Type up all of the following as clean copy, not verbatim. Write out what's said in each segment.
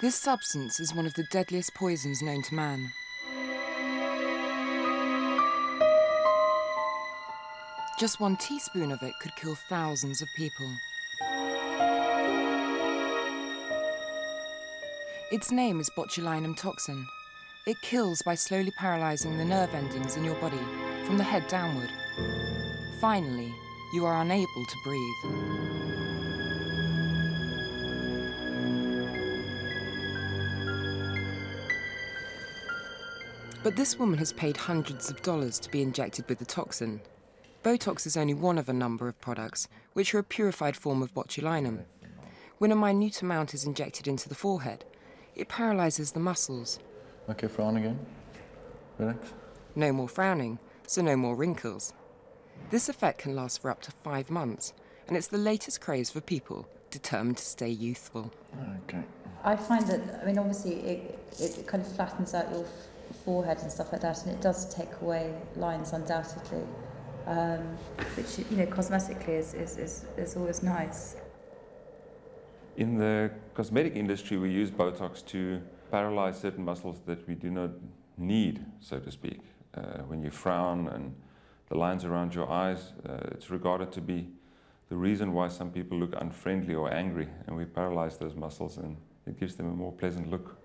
This substance is one of the deadliest poisons known to man. Just 1 teaspoon of it could kill thousands of people. Its name is botulinum toxin. It kills by slowly paralysing the nerve endings in your body from the head downward. Finally, you are unable to breathe. But this woman has paid hundreds of dollars to be injected with the toxin. Botox is only one of a number of products, which are a purified form of botulinum. When a minute amount is injected into the forehead, it paralyses the muscles. Okay, frown again. Relax. No more frowning, so no more wrinkles. This effect can last for up to 5 months, and it's the latest craze for people determined to stay youthful. Okay. I find that, I mean, obviously it kind of flattens out your forehead and stuff like that, and it does take away lines undoubtedly, which, you know, cosmetically is always nice. In the cosmetic industry, we use Botox to paralyze certain muscles that we do not need, so to speak. When you frown and the lines around your eyes, it's regarded to be the reason why some people look unfriendly or angry, and we paralyze those muscles and it gives them a more pleasant look.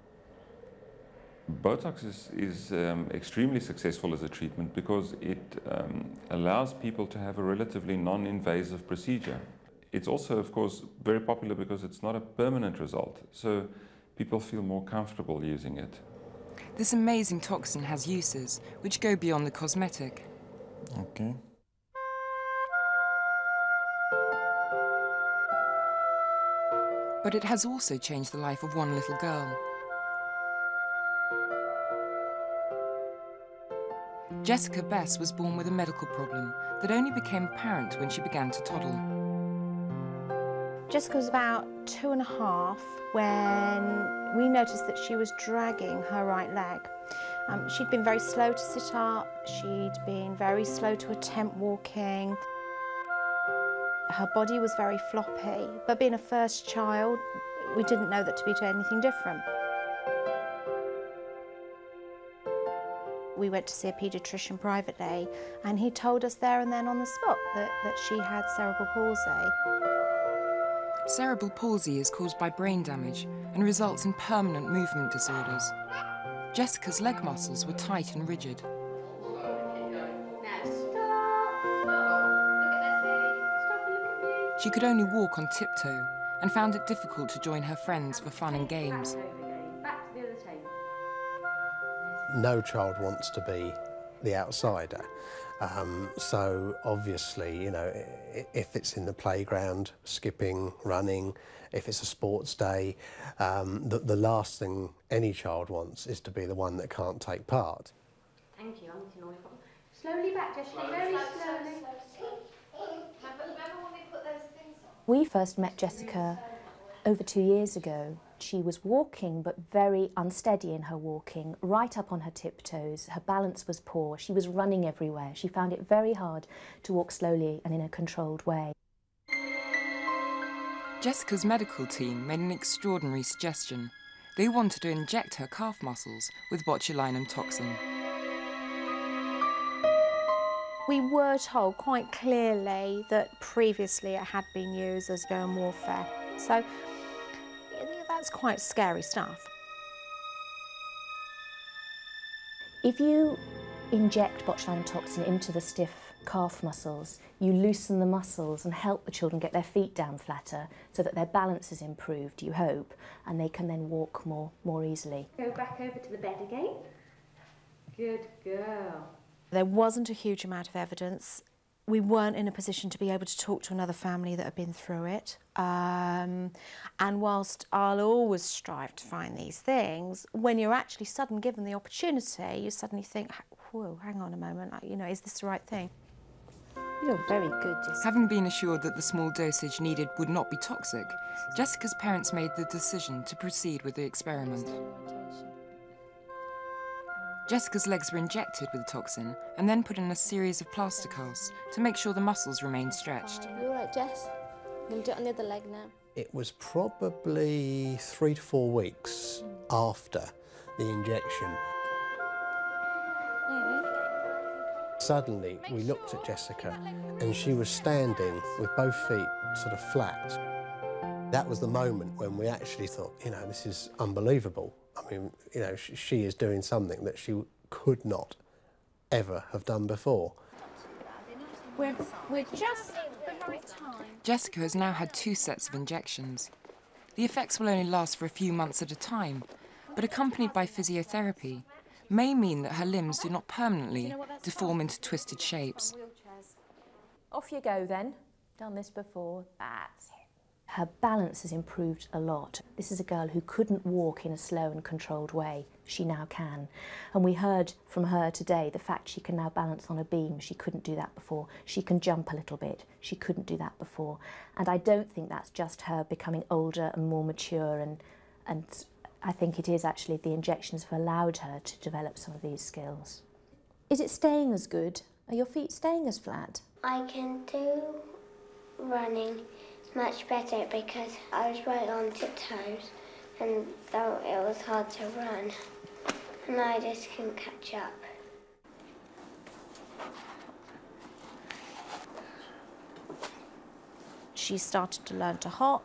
Botox is extremely successful as a treatment because it allows people to have a relatively non-invasive procedure. It's also, of course, very popular because it's not a permanent result, so people feel more comfortable using it. This amazing toxin has uses which go beyond the cosmetic. Okay. But it has also changed the life of one little girl. Jessica Bess was born with a medical problem that only became apparent when she began to toddle. Jessica was about 2.5 when we noticed that she was dragging her right leg. She'd been very slow to sit up, she'd been very slow to attempt walking. Her body was very floppy, but being a first child, we didn't know that to be anything different. We went to see a paediatrician privately, and he told us there and then on the spot that she had cerebral palsy. Cerebral palsy is caused by brain damage and results in permanent movement disorders. Jessica's leg muscles were tight and rigid. She could only walk on tiptoe and found it difficult to join her friends for fun and games. No child wants to be the outsider. So obviously, you know, if it's in the playground, skipping, running, if it's a sports day, the last thing any child wants is to be the one that can't take part. Thank you, I'm getting away from. Slowly back, Jess, very slowly. Remember when we put those things on? We first met Jessica over 2 years ago. She was walking, but very unsteady in her walking, right up on her tiptoes. Her balance was poor. She was running everywhere. She found it very hard to walk slowly and in a controlled way. Jessica's medical team made an extraordinary suggestion. They wanted to inject her calf muscles with botulinum toxin. We were told quite clearly that previously it had been used as germ warfare. So that's quite scary stuff. If you inject botulinum toxin into the stiff calf muscles, you loosen the muscles and help the children get their feet down flatter so that their balance is improved, you hope, and they can then walk more easily. Go back over to the bed again. Good girl. There wasn't a huge amount of evidence. We weren't in a position to be able to talk to another family that had been through it. And whilst I'll always strive to find these things, when you're actually suddenly given the opportunity, you suddenly think, whoa, hang on a moment, you know, is this the right thing? You're very good, Jessica. Having been assured that the small dosage needed would not be toxic, Jessica's parents made the decision to proceed with the experiment. Jessica's legs were injected with the toxin and then put in a series of plaster casts to make sure the muscles remained stretched. You all right, Jess? I'm going to do it on the other leg now. It was probably 3 to 4 weeks after the injection. Suddenly, we looked at Jessica and she was standing with both feet sort of flat. That was the moment when we actually thought, you know, this is unbelievable. I mean, you know, she is doing something that she could not ever have done before. We're just the right time. Jessica has now had 2 sets of injections. The effects will only last for a few months at a time, but accompanied by physiotherapy, may mean that her limbs do not permanently deform into twisted shapes. Off you go then. Done this before. That's it. Her balance has improved a lot. This is a girl who couldn't walk in a slow and controlled way. She now can. And we heard from her today the fact she can now balance on a beam. She couldn't do that before. She can jump a little bit. She couldn't do that before. And I don't think that's just her becoming older and more mature, and I think it is actually the injections have allowed her to develop some of these skills. Is it staying as good? Are your feet staying as flat? I can do running much better because I was right on tiptoes, and so it was hard to run, and I just couldn't catch up. She started to learn to hop,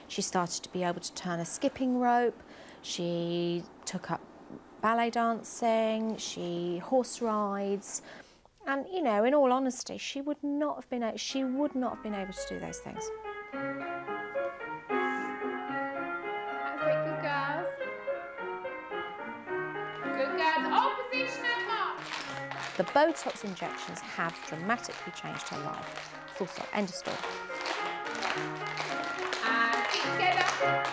she started to be able to turn a skipping rope, she took up ballet dancing, she horse rides, and you know, in all honesty, she would not have been able to do those things. That's it, good girls. Good girls, all position and march. The Botox injections have dramatically changed her life. Full stop, end of story. And feet together.